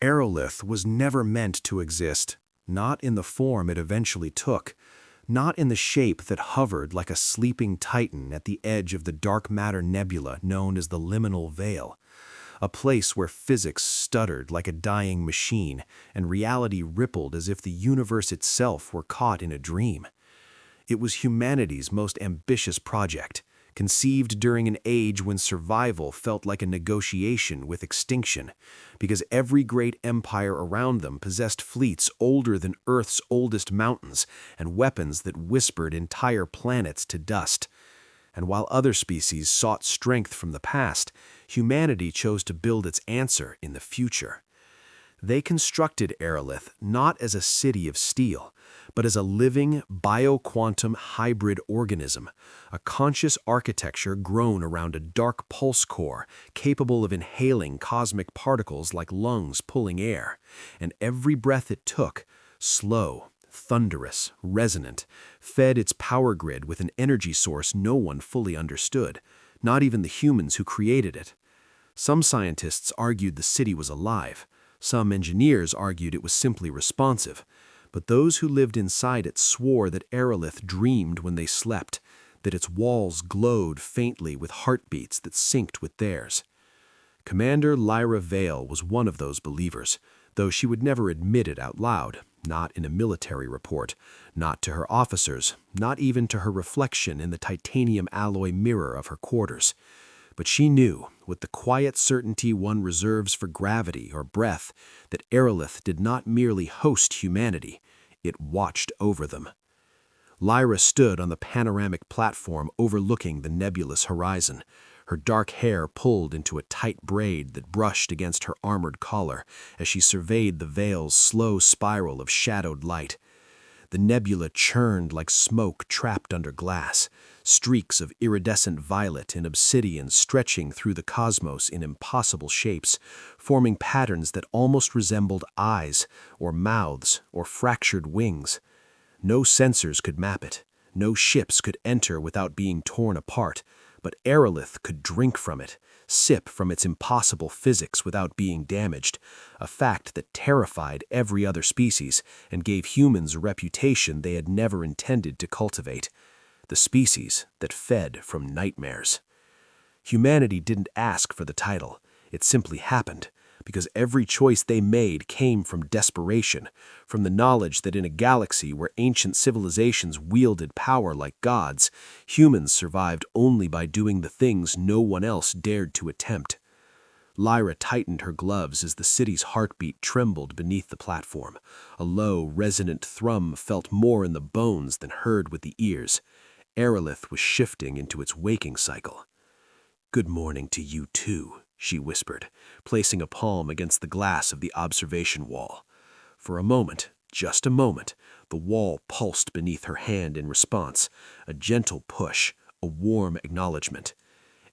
Aerolith was never meant to exist, not in the form it eventually took, not in the shape that hovered like a sleeping titan at the edge of the dark matter nebula known as the liminal veil, a place where physics stuttered like a dying machine and reality rippled as if the universe itself were caught in a dream. It was humanity's most ambitious project, conceived during an age when survival felt like a negotiation with extinction, because every great empire around them possessed fleets older than Earth's oldest mountains and weapons that whispered entire planets to dust. And while other species sought strength from the past, humanity chose to build its answer in the future. They constructed Aerolith not as a city of steel, but as a living, bioquantum hybrid organism, a conscious architecture grown around a dark pulse core capable of inhaling cosmic particles like lungs pulling air, and every breath it took, slow, thunderous, resonant, fed its power grid with an energy source no one fully understood, not even the humans who created it. Some scientists argued the city was alive. Some engineers argued it was simply responsive, but those who lived inside it swore that Aerolith dreamed when they slept, that its walls glowed faintly with heartbeats that synced with theirs. Commander Lyra Vale was one of those believers, though she would never admit it out loud, not in a military report, not to her officers, not even to her reflection in the titanium alloy mirror of her quarters. But she knew, with the quiet certainty one reserves for gravity or breath, that Aerolith did not merely host humanity, it watched over them. Lyra stood on the panoramic platform overlooking the nebulous horizon, her dark hair pulled into a tight braid that brushed against her armored collar as she surveyed the veil's slow spiral of shadowed light. The nebula churned like smoke trapped under glass, streaks of iridescent violet and obsidian stretching through the cosmos in impossible shapes, forming patterns that almost resembled eyes, or mouths, or fractured wings. No sensors could map it, no ships could enter without being torn apart, but Aerolith could drink from it, sip from its impossible physics without being damaged, a fact that terrified every other species and gave humans a reputation they had never intended to cultivate, the species that fed from nightmares. Humanity didn't ask for the title, it simply happened, because every choice they made came from desperation, from the knowledge that in a galaxy where ancient civilizations wielded power like gods, humans survived only by doing the things no one else dared to attempt. Lyra tightened her gloves as the city's heartbeat trembled beneath the platform. A low, resonant thrum felt more in the bones than heard with the ears. Aerolith was shifting into its waking cycle. "Good morning to you too," she whispered, placing a palm against the glass of the observation wall. For a moment, just a moment, the wall pulsed beneath her hand in response, a gentle push, a warm acknowledgement.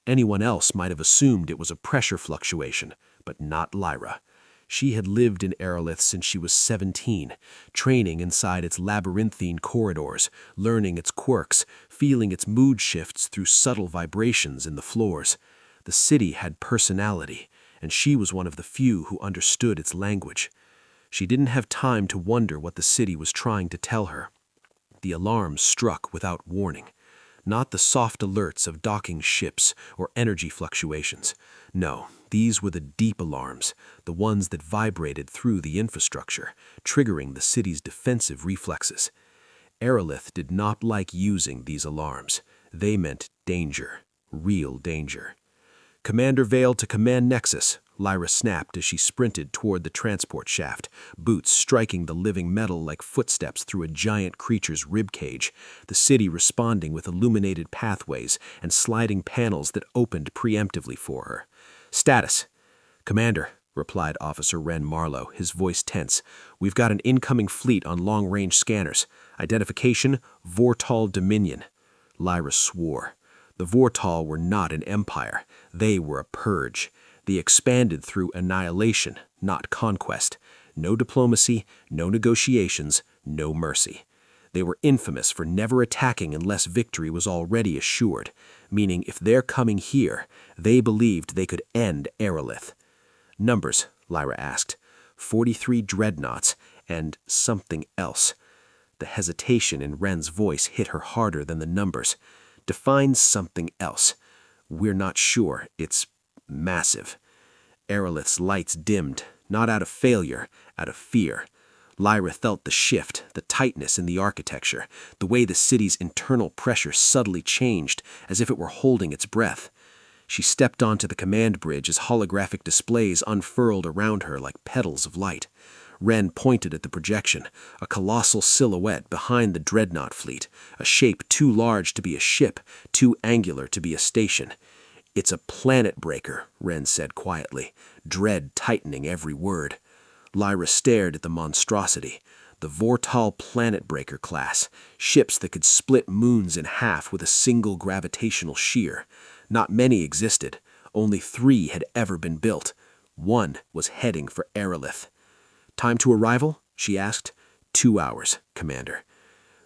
Anyone else might have assumed it was a pressure fluctuation, but not Lyra. She had lived in Aerolith since she was 17, training inside its labyrinthine corridors, learning its quirks, feeling its mood shifts through subtle vibrations in the floors. The city had personality, and she was one of the few who understood its language. She didn't have time to wonder what the city was trying to tell her. The alarms struck without warning. Not the soft alerts of docking ships or energy fluctuations. No, these were the deep alarms, the ones that vibrated through the infrastructure, triggering the city's defensive reflexes. Aerolith did not like using these alarms. They meant danger, real danger. "Commander Vale to Command Nexus," Lyra snapped as she sprinted toward the transport shaft, boots striking the living metal like footsteps through a giant creature's ribcage, the city responding with illuminated pathways and sliding panels that opened preemptively for her. "Status." "Commander," replied Officer Ren Marlowe, his voice tense, "we've got an incoming fleet on long-range scanners. Identification, Vortal Dominion." Lyra swore. The Vortal were not an empire. They were a purge. They expanded through annihilation, not conquest. No diplomacy, no negotiations, no mercy. They were infamous for never attacking unless victory was already assured, meaning if they're coming here, they believed they could end Aerolith. "Numbers," Lyra asked. 43 dreadnoughts, and something else. The hesitation in Wren's voice hit her harder than the numbers. Define something else. We're not sure. It's massive. Aerolith's lights dimmed, not out of failure, out of fear. Lyra felt the shift, the tightness in the architecture, the way the city's internal pressure subtly changed, as if it were holding its breath. She stepped onto the command bridge as holographic displays unfurled around her like petals of light. Wren pointed at the projection, a colossal silhouette behind the dreadnought fleet, a shape too large to be a ship, too angular to be a station. "It's a planet breaker," Wren said quietly, dread tightening every word. Lyra stared at the monstrosity. The Vortal Planet Breaker class, ships that could split moons in half with a single gravitational shear. Not many existed. Only 3 had ever been built. One was heading for Aerolith. "Time to arrival?" she asked. 2 hours, Commander."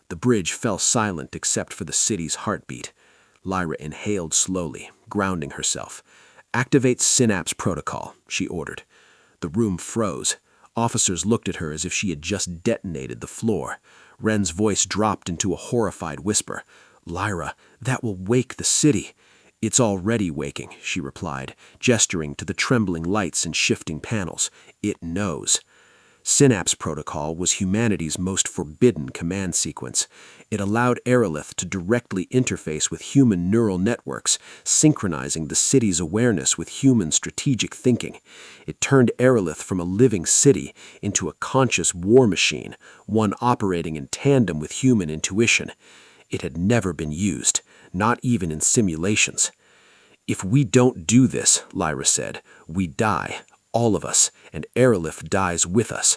The bridge fell silent except for the city's heartbeat. Lyra inhaled slowly, grounding herself. "Activate Synapse Protocol," she ordered. The room froze. Officers looked at her as if she had just detonated the floor. Wren's voice dropped into a horrified whisper. "Lyra, that will wake the city." "It's already waking," she replied, gesturing to the trembling lights and shifting panels. "It knows." Synapse Protocol was humanity's most forbidden command sequence. It allowed Aerolith to directly interface with human neural networks, synchronizing the city's awareness with human strategic thinking. It turned Aerolith from a living city into a conscious war machine, one operating in tandem with human intuition. It had never been used, not even in simulations. "If we don't do this," Lyra said, "we die. All of us, and Aerolith dies with us."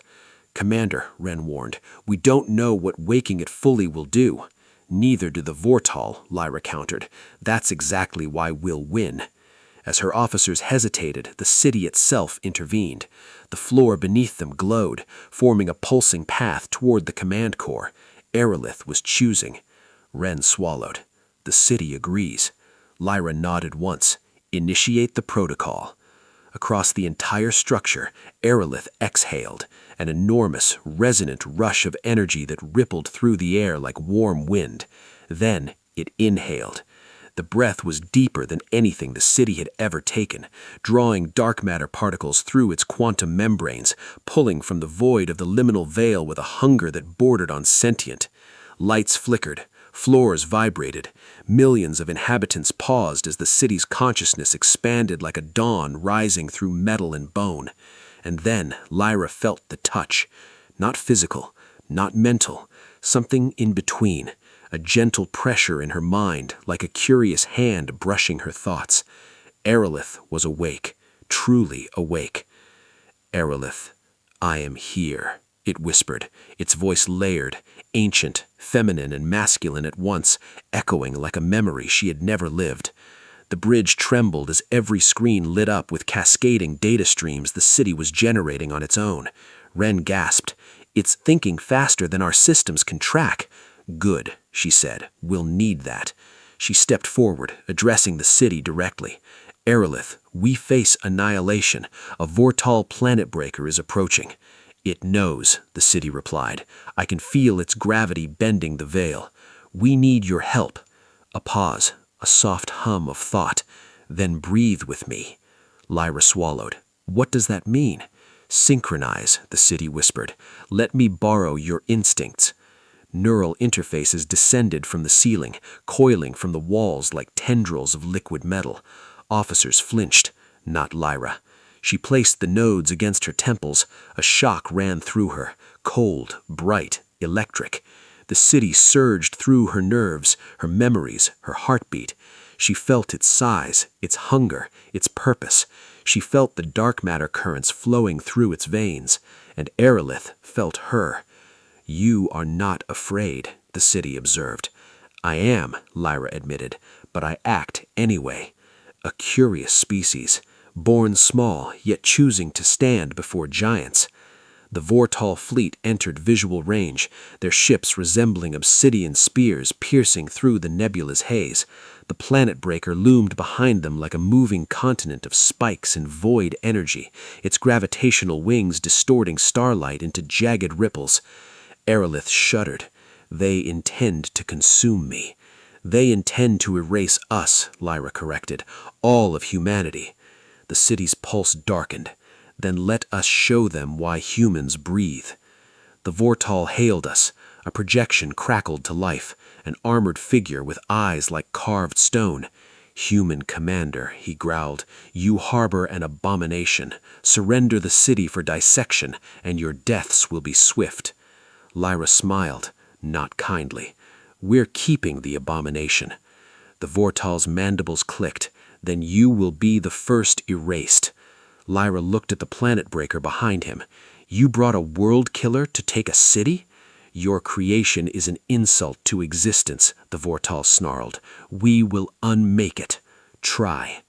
"Commander," Wren warned, "we don't know what waking it fully will do." "Neither do the Vortal," Lyra countered. "That's exactly why we'll win." As her officers hesitated, the city itself intervened. The floor beneath them glowed, forming a pulsing path toward the command core. Aerolith was choosing. Wren swallowed. "The city agrees." Lyra nodded once. "Initiate the protocol." Across the entire structure, Aerolith exhaled, an enormous, resonant rush of energy that rippled through the air like warm wind. Then it inhaled. The breath was deeper than anything the city had ever taken, drawing dark matter particles through its quantum membranes, pulling from the void of the liminal veil with a hunger that bordered on sentient. Lights flickered. Floors vibrated. Millions of inhabitants paused as the city's consciousness expanded like a dawn rising through metal and bone. And then Lyra felt the touch. Not physical, not mental, something in between. A gentle pressure in her mind, like a curious hand brushing her thoughts. Aerolith was awake, truly awake. "Aerolith, I am here," it whispered, its voice layered, ancient, feminine, and masculine at once, echoing like a memory she had never lived. The bridge trembled as every screen lit up with cascading data streams the city was generating on its own. Wren gasped. "It's thinking faster than our systems can track." "Good," she said. "We'll need that." She stepped forward, addressing the city directly. "Aerolith, we face annihilation. A Vortal planet breaker is approaching." "It knows," the city replied. "I can feel its gravity bending the veil. We need your help." A pause, a soft hum of thought. "Then breathe with me." Lyra swallowed. "What does that mean?" "Synchronize," the city whispered. "Let me borrow your instincts." Neural interfaces descended from the ceiling, coiling from the walls like tendrils of liquid metal. Officers flinched, not Lyra. She placed the nodes against her temples. A shock ran through her, cold, bright, electric. The city surged through her nerves, her memories, her heartbeat. She felt its size, its hunger, its purpose. She felt the dark matter currents flowing through its veins, and Aerolith felt her. "You are not afraid," the city observed. "I am," Lyra admitted, "but I act anyway." A curious species. Born small, yet choosing to stand before giants. The Vortal fleet entered visual range, their ships resembling obsidian spears piercing through the nebula's haze. The planet breaker loomed behind them like a moving continent of spikes and void energy, its gravitational wings distorting starlight into jagged ripples. Aerolith shuddered. They intend to consume me. They intend to erase us, Lyra corrected, all of humanity. The city's pulse darkened. Then let us show them why humans breathe. The Vortal hailed us. A projection crackled to life, an armored figure with eyes like carved stone. "Human commander," he growled, "you harbor an abomination. Surrender the city for dissection, and your deaths will be swift." Lyra smiled, not kindly. "We're keeping the abomination." The Vortal's mandibles clicked. "Then you will be the first erased." Lyra looked at the planet breaker behind him. "You brought a world killer to take a city?" "Your creation is an insult to existence," the Vortal snarled. "We will unmake it. Try."